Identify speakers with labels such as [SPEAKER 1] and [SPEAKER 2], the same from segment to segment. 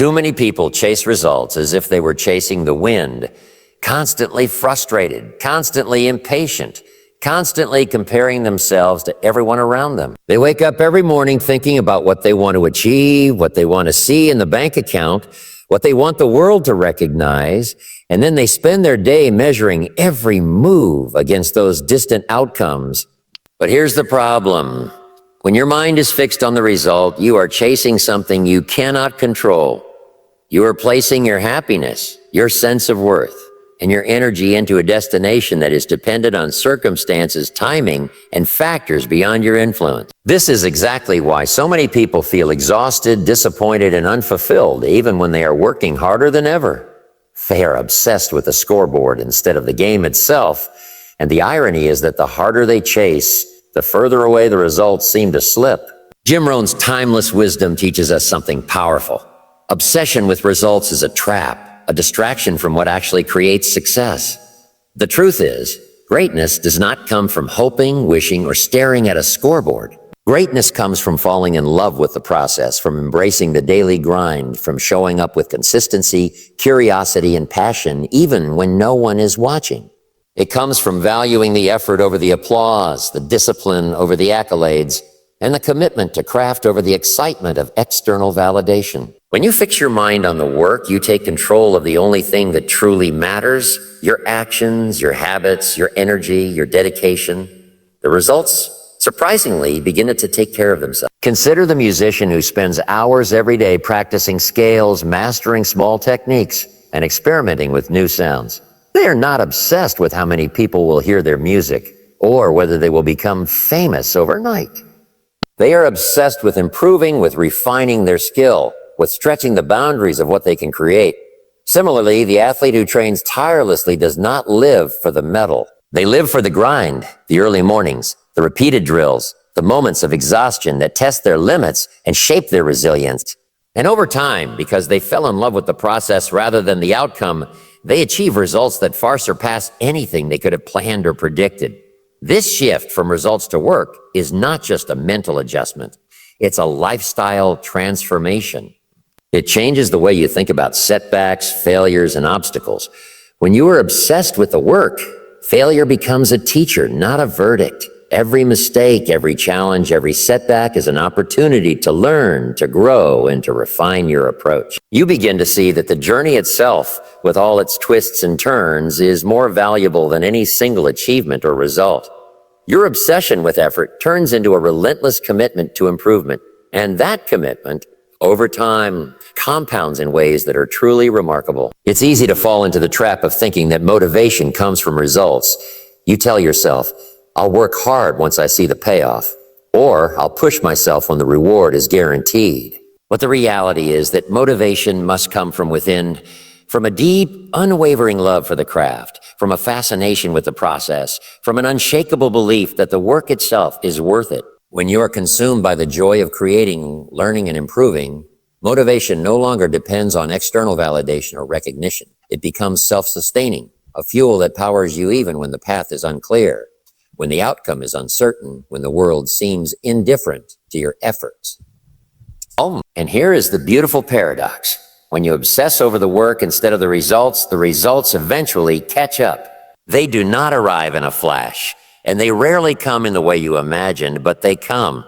[SPEAKER 1] Too many people chase results as if they were chasing the wind, constantly frustrated, constantly impatient, constantly comparing themselves to everyone around them. They wake up every morning thinking about what they want to achieve, what they want to see in the bank account, what they want the world to recognize, and then they spend their day measuring every move against those distant outcomes. But here's the problem. When your mind is fixed on the result, you are chasing something you cannot control. You are placing your happiness, your sense of worth, and your energy into a destination that is dependent on circumstances, timing, and factors beyond your influence. This is exactly why so many people feel exhausted, disappointed, and unfulfilled, even when they are working harder than ever. They are obsessed with the scoreboard instead of the game itself, and the irony is that the harder they chase, the further away the results seem to slip. Jim Rohn's timeless wisdom teaches us something powerful. Obsession with results is a trap, a distraction from what actually creates success. The truth is, greatness does not come from hoping, wishing, or staring at a scoreboard. Greatness comes from falling in love with the process, from embracing the daily grind, from showing up with consistency, curiosity, and passion, even when no one is watching. It comes from valuing the effort over the applause, the discipline over the accolades, and the commitment to craft over the excitement of external validation. When you fix your mind on the work, you take control of the only thing that truly matters: your actions, your habits, your energy, your dedication. The results, surprisingly, begin to take care of themselves. Consider the musician who spends hours every day practicing scales, mastering small techniques, and experimenting with new sounds. They are not obsessed with how many people will hear their music or whether they will become famous overnight. They are obsessed with improving, with refining their skill, with stretching the boundaries of what they can create. Similarly, the athlete who trains tirelessly does not live for the medal. They live for the grind, the early mornings, the repeated drills, the moments of exhaustion that test their limits and shape their resilience. And over time, because they fell in love with the process rather than the outcome, they achieve results that far surpass anything they could have planned or predicted. This shift from results to work is not just a mental adjustment. It's a lifestyle transformation. It changes the way you think about setbacks, failures, and obstacles. When you are obsessed with the work, failure becomes a teacher, not a verdict. Every mistake, every challenge, every setback is an opportunity to learn, to grow, and to refine your approach. You begin to see that the journey itself, with all its twists and turns, is more valuable than any single achievement or result. Your obsession with effort turns into a relentless commitment to improvement, and that commitment, over time, compounds in ways that are truly remarkable. It's easy to fall into the trap of thinking that motivation comes from results. You tell yourself, I'll work hard once I see the payoff, or I'll push myself when the reward is guaranteed. But the reality is that motivation must come from within, from a deep, unwavering love for the craft, from a fascination with the process, from an unshakable belief that the work itself is worth it. When you are consumed by the joy of creating, learning, and improving, motivation no longer depends on external validation or recognition. It becomes self-sustaining, a fuel that powers you even when the path is unclear, when the outcome is uncertain, when the world seems indifferent to your efforts. Oh, and here is the beautiful paradox. When you obsess over the work instead of the results eventually catch up. They do not arrive in a flash, and they rarely come in the way you imagined, but they come.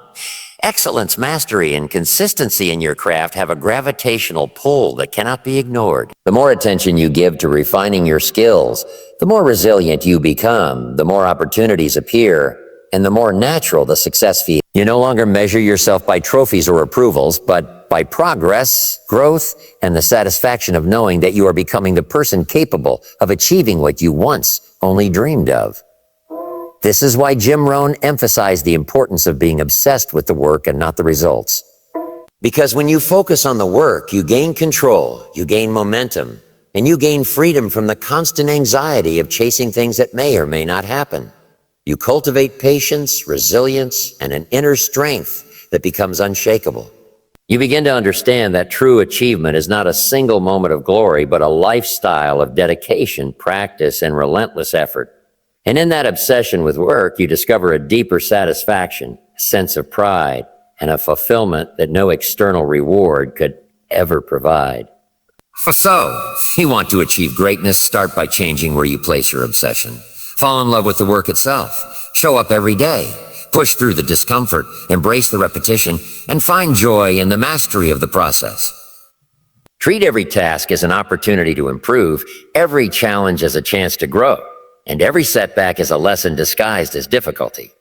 [SPEAKER 1] Excellence, mastery, and consistency in your craft have a gravitational pull that cannot be ignored. The more attention you give to refining your skills, the more resilient you become, the more opportunities appear, and the more natural the success feels. You no longer measure yourself by trophies or approvals, but by progress, growth, and the satisfaction of knowing that you are becoming the person capable of achieving what you once only dreamed of. This is why Jim Rohn emphasized the importance of being obsessed with the work and not the results. Because when you focus on the work, you gain control, you gain momentum, and you gain freedom from the constant anxiety of chasing things that may or may not happen. You cultivate patience, resilience, and an inner strength that becomes unshakable. You begin to understand that true achievement is not a single moment of glory, but a lifestyle of dedication, practice, and relentless effort. And in that obsession with work, you discover a deeper satisfaction, a sense of pride, and a fulfillment that no external reward could ever provide. So, if you want to achieve greatness, start by changing where you place your obsession. Fall in love with the work itself. Show up every day. Push through the discomfort, embrace the repetition, and find joy in the mastery of the process. Treat every task as an opportunity to improve, every challenge as a chance to grow, and every setback as a lesson disguised as difficulty.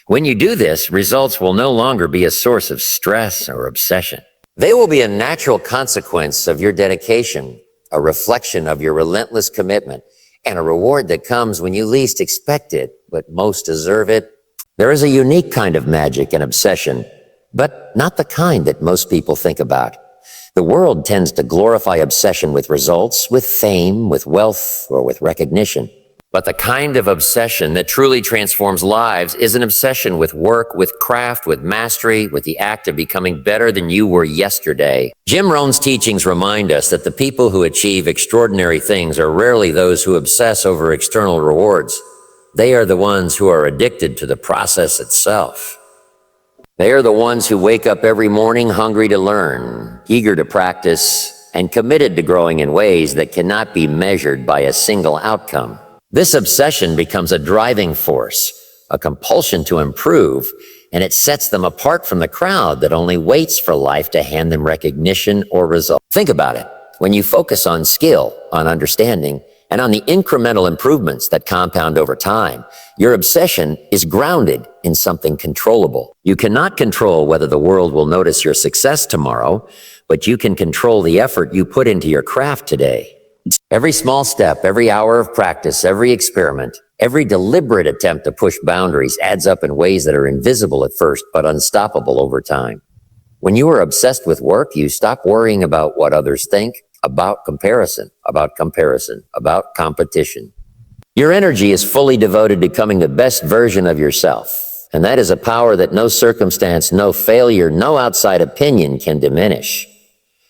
[SPEAKER 1] When you do this, results will no longer be a source of stress or obsession. They will be a natural consequence of your dedication, a reflection of your relentless commitment, and a reward that comes when you least expect it, but most deserve it. There is a unique kind of magic and obsession, but not the kind that most people think about. The world tends to glorify obsession with results, with fame, with wealth, or with recognition. But the kind of obsession that truly transforms lives is an obsession with work, with craft, with mastery, with the act of becoming better than you were yesterday. Jim Rohn's teachings remind us that the people who achieve extraordinary things are rarely those who obsess over external rewards. They are the ones who are addicted to the process itself. They are the ones who wake up every morning hungry to learn, eager to practice, and committed to growing in ways that cannot be measured by a single outcome. This obsession becomes a driving force, a compulsion to improve, and it sets them apart from the crowd that only waits for life to hand them recognition or result. Think about it. When you focus on skill, on understanding, and on the incremental improvements that compound over time, your obsession is grounded in something controllable. You cannot control whether the world will notice your success tomorrow, but you can control the effort you put into your craft today. Every small step, every hour of practice, every experiment, every deliberate attempt to push boundaries adds up in ways that are invisible at first, but unstoppable over time. When you are obsessed with work, you stop worrying about what others think, about comparison, about competition. Your energy is fully devoted to becoming the best version of yourself, and that is a power that no circumstance, no failure, no outside opinion can diminish.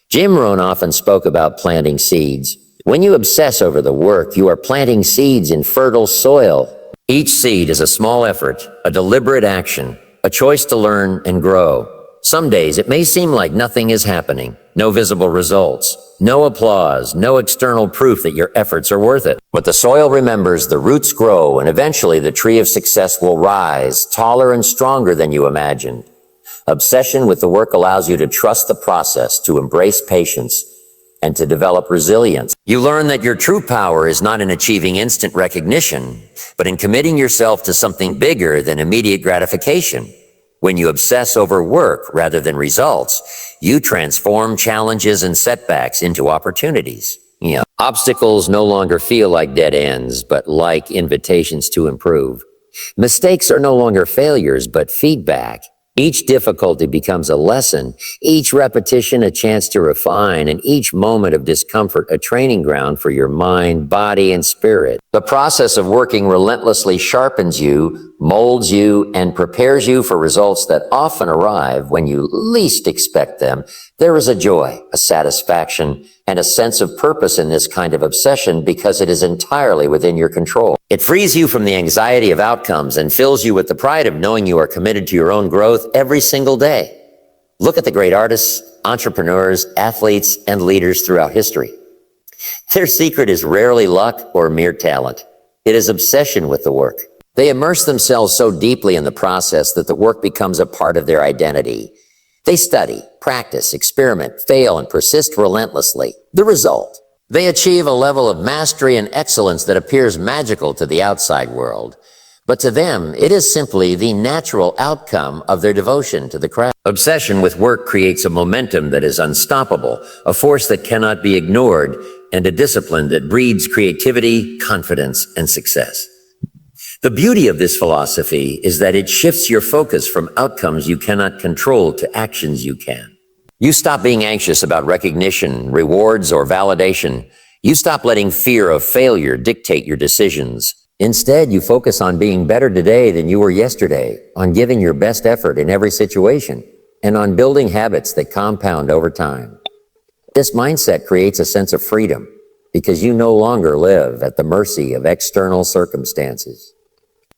[SPEAKER 1] Jim Rohn often spoke about planting seeds. When you obsess over the work, you are planting seeds in fertile soil. Each seed is a small effort, a deliberate action, a choice to learn and grow. Some days it may seem like nothing is happening, no visible results, no applause, no external proof that your efforts are worth it. But the soil remembers, the roots grow, and eventually the tree of success will rise, taller and stronger than you imagined. Obsession with the work allows you to trust the process, to embrace patience, and to develop resilience. You learn that your true power is not in achieving instant recognition, but in committing yourself to something bigger than immediate gratification. When you obsess over work rather than results, you transform challenges and setbacks into opportunities. Obstacles no longer feel like dead ends, but like invitations to improve. Mistakes are no longer failures, but feedback. Each difficulty becomes a lesson, each repetition a chance to refine, and each moment of discomfort a training ground for your mind, body, and spirit. The process of working relentlessly sharpens you, molds you, and prepares you for results that often arrive when you least expect them. There is a joy, a satisfaction, and a sense of purpose in this kind of obsession because it is entirely within your control. It frees you from the anxiety of outcomes and fills you with the pride of knowing you are committed to your own growth every single day. Look at the great artists, entrepreneurs, athletes, and leaders throughout history. Their secret is rarely luck or mere talent. It is obsession with the work. They immerse themselves so deeply in the process that the work becomes a part of their identity. They study, practice, experiment, fail, and persist relentlessly. The result: they achieve a level of mastery and excellence that appears magical to the outside world. But to them, it is simply the natural outcome of their devotion to the craft. Obsession with work creates a momentum that is unstoppable, a force that cannot be ignored, and a discipline that breeds creativity, confidence, and success. The beauty of this philosophy is that it shifts your focus from outcomes you cannot control to actions you can. You stop being anxious about recognition, rewards, or validation. You stop letting fear of failure dictate your decisions. Instead, you focus on being better today than you were yesterday, on giving your best effort in every situation, and on building habits that compound over time. This mindset creates a sense of freedom because you no longer live at the mercy of external circumstances.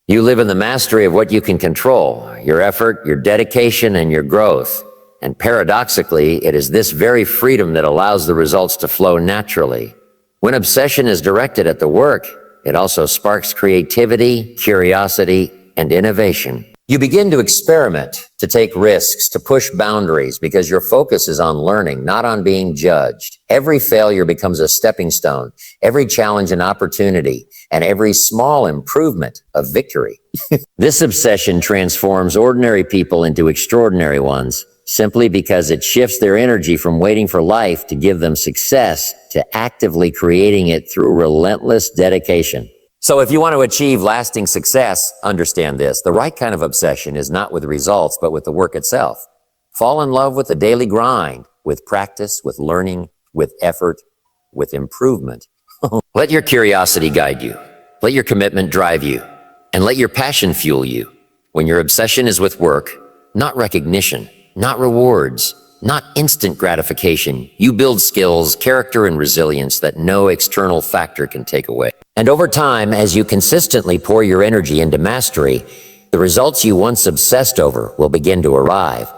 [SPEAKER 1] You live in the mastery of what you can control, your effort, your dedication, and your growth. And paradoxically, it is this very freedom that allows the results to flow naturally. When obsession is directed at the work, it also sparks creativity, curiosity, and innovation. You begin to experiment, to take risks, to push boundaries because your focus is on learning, not on being judged. Every failure becomes a stepping stone, every challenge an opportunity, and every small improvement a victory. This obsession transforms ordinary people into extraordinary ones, simply because it shifts their energy from waiting for life to give them success to actively creating it through relentless dedication. So if you want to achieve lasting success, understand this. The right kind of obsession is not with results, but with the work itself. Fall in love with the daily grind, with practice, with learning, with effort, with improvement. Let your curiosity guide you. Let your commitment drive you. And let your passion fuel you. When your obsession is with work, not recognition, not rewards, not instant gratification, you build skills, character, and resilience that no external factor can take away. And over time, as you consistently pour your energy into mastery, the results you once obsessed over will begin to arrive.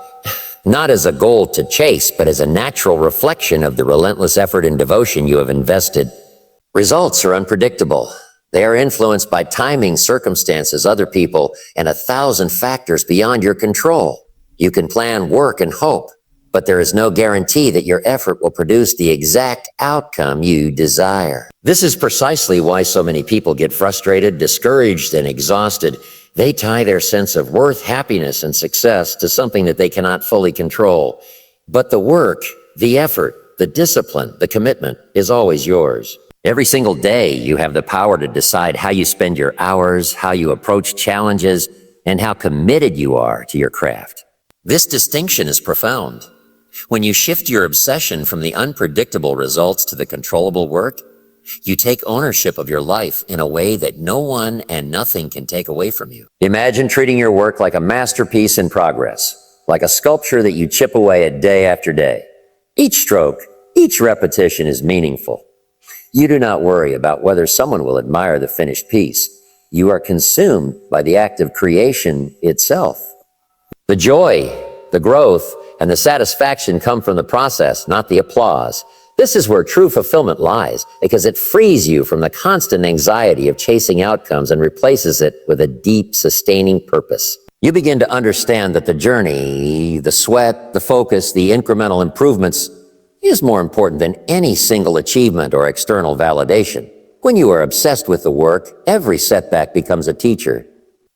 [SPEAKER 1] Not as a goal to chase, but as a natural reflection of the relentless effort and devotion you have invested. Results are unpredictable. They are influenced by timing, circumstances, other people, and 1,000 factors beyond your control. You can plan, work, and hope, but there is no guarantee that your effort will produce the exact outcome you desire. This is precisely why so many people get frustrated, discouraged, and exhausted. They tie their sense of worth, happiness, and success to something that they cannot fully control. But the work, the effort, the discipline, the commitment is always yours. Every single day, you have the power to decide how you spend your hours, how you approach challenges, and how committed you are to your craft. This distinction is profound. When you shift your obsession from the unpredictable results to the controllable work, you take ownership of your life in a way that no one and nothing can take away from you. Imagine treating your work like a masterpiece in progress, like a sculpture that you chip away at day after day. Each stroke, each repetition is meaningful. You do not worry about whether someone will admire the finished piece. You are consumed by the act of creation itself. The joy, the growth, and the satisfaction come from the process, not the applause. This is where true fulfillment lies, because it frees you from the constant anxiety of chasing outcomes and replaces it with a deep, sustaining purpose. You begin to understand that the journey, the sweat, the focus, the incremental improvements is more important than any single achievement or external validation. When you are obsessed with the work, every setback becomes a teacher.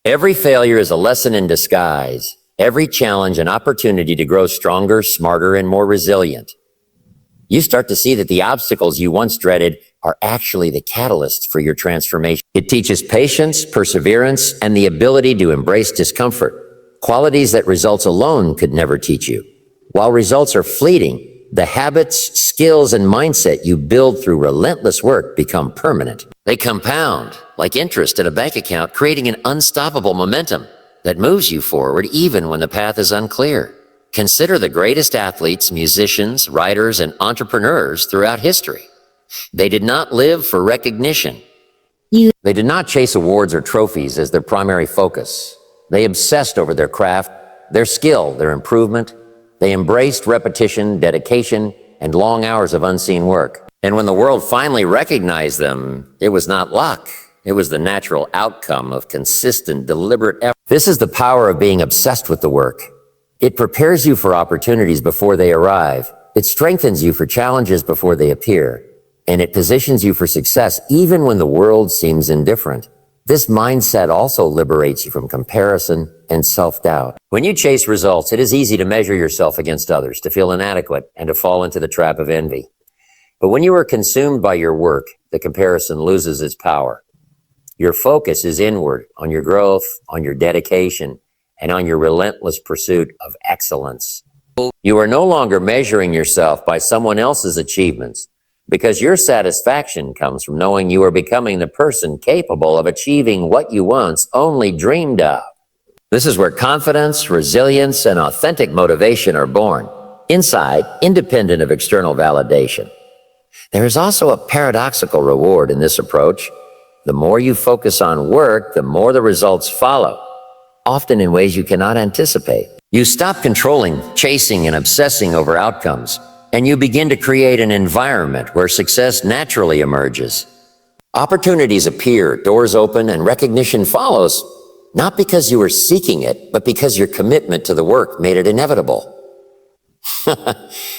[SPEAKER 1] Every failure is a lesson in disguise. Every challenge an opportunity to grow stronger, smarter, and more resilient. You start to see that the obstacles you once dreaded are actually the catalysts for your transformation. It teaches patience, perseverance, and the ability to embrace discomfort, qualities that results alone could never teach you. While results are fleeting, the habits, skills, and mindset you build through relentless work become permanent. They compound, like interest in a bank account, creating an unstoppable momentum that moves you forward even when the path is unclear. Consider the greatest athletes, musicians, writers, and entrepreneurs throughout history. They did not live for recognition. They did not chase awards or trophies as their primary focus. They obsessed over their craft, their skill, their improvement. They embraced repetition, dedication, and long hours of unseen work. And when the world finally recognized them, it was not luck. It was the natural outcome of consistent, deliberate effort. This is the power of being obsessed with the work. It prepares you for opportunities before they arrive. It strengthens you for challenges before they appear. And it positions you for success even when the world seems indifferent. This mindset also liberates you from comparison and self-doubt. When you chase results, it is easy to measure yourself against others, to feel inadequate, and to fall into the trap of envy. But when you are consumed by your work, the comparison loses its power. Your focus is inward, on your growth, on your dedication, and on your relentless pursuit of excellence. You are no longer measuring yourself by someone else's achievements, because your satisfaction comes from knowing you are becoming the person capable of achieving what you once only dreamed of. This is where confidence, resilience, and authentic motivation are born, inside, independent of external validation. There is also a paradoxical reward in this approach. The more you focus on work, the more the results follow, often in ways you cannot anticipate. You stop controlling, chasing, and obsessing over outcomes, and you begin to create an environment where success naturally emerges. Opportunities appear, doors open, and recognition follows, not because you were seeking it, but because your commitment to the work made it inevitable.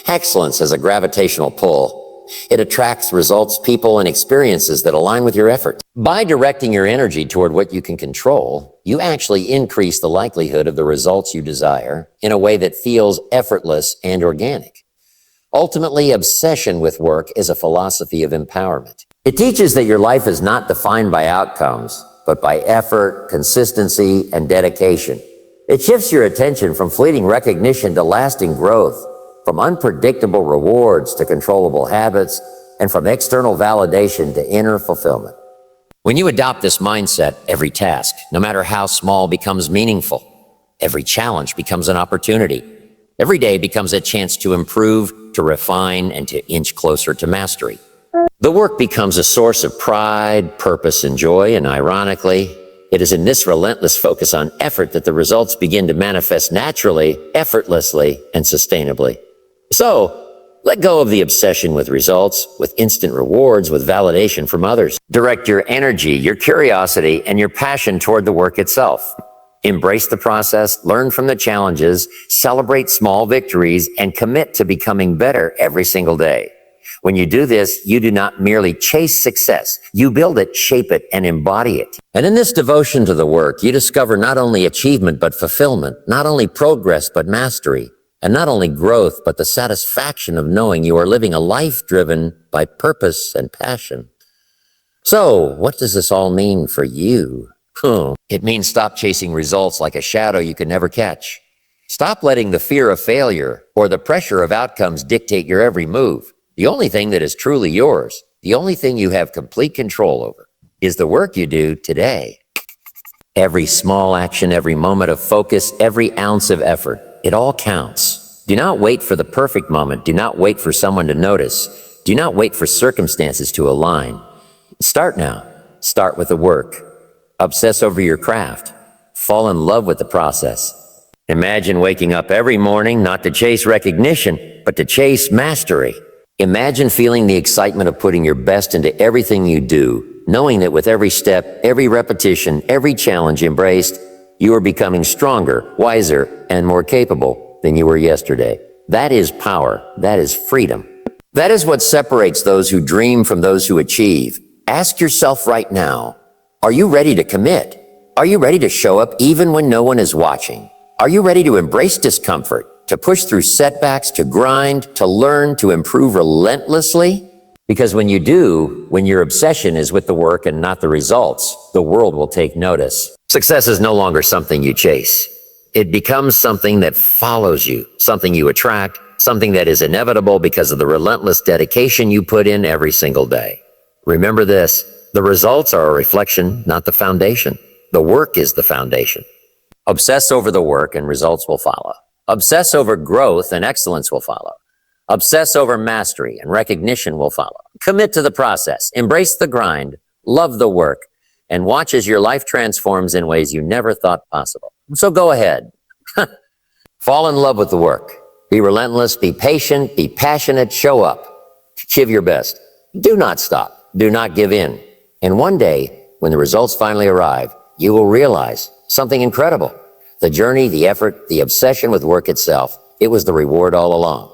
[SPEAKER 1] Excellence has a gravitational pull. It attracts results, people, and experiences that align with your efforts. By directing your energy toward what you can control, you actually increase the likelihood of the results you desire in a way that feels effortless and organic. Ultimately, obsession with work is a philosophy of empowerment. It teaches that your life is not defined by outcomes, but by effort, consistency, and dedication. It shifts your attention from fleeting recognition to lasting growth, from unpredictable rewards to controllable habits, and from external validation to inner fulfillment. When you adopt this mindset, every task, no matter how small, becomes meaningful. Every challenge becomes an opportunity. Every day becomes a chance to improve, to refine, and to inch closer to mastery. The work becomes a source of pride, purpose, and joy, and ironically, it is in this relentless focus on effort that the results begin to manifest naturally, effortlessly, and sustainably. So, let go of the obsession with results, with instant rewards, with validation from others. Direct your energy, your curiosity, and your passion toward the work itself. Embrace the process, learn from the challenges, celebrate small victories, and commit to becoming better every single day. When you do this, you do not merely chase success. You build it, shape it, and embody it. And in this devotion to the work, you discover not only achievement but fulfillment, not only progress but mastery, and not only growth but the satisfaction of knowing you are living a life driven by purpose and passion. So, what does this all mean for you? It means stop chasing results like a shadow you can never catch. Stop letting the fear of failure or the pressure of outcomes dictate your every move. The only thing that is truly yours, the only thing you have complete control over, is the work you do today. Every small action, every moment of focus, every ounce of effort, it all counts. Do not wait for the perfect moment. Do not wait for someone to notice. Do not wait for circumstances to align. Start now. Start with the work. Obsess over your craft. Fall in love with the process. Imagine waking up every morning not to chase recognition, but to chase mastery. Imagine feeling the excitement of putting your best into everything you do, knowing that with every step, every repetition, every challenge embraced, you are becoming stronger, wiser, and more capable than you were yesterday. That is power. That is freedom. That is what separates those who dream from those who achieve. Ask yourself right now, are you ready to commit? Are you ready to show up even when no one is watching? Are you ready to embrace discomfort, to push through setbacks, to grind, to learn, to improve relentlessly? Because when you do, when your obsession is with the work and not the results, the world will take notice. Success is no longer something you chase. It becomes something that follows you, something you attract, something that is inevitable because of the relentless dedication you put in every single day. Remember this, the results are a reflection, not the foundation. The work is the foundation. Obsess over the work and results will follow. Obsess over growth and excellence will follow. Obsess over mastery and recognition will follow. Commit to the process, embrace the grind, love the work, and watch as your life transforms in ways you never thought possible. So go ahead. Fall in love with the work. Be relentless, be patient, be passionate, show up. Give your best. Do not stop. Do not give in. And one day, when the results finally arrive, you will realize something incredible. The journey, the effort, the obsession with work itself, it was the reward all along.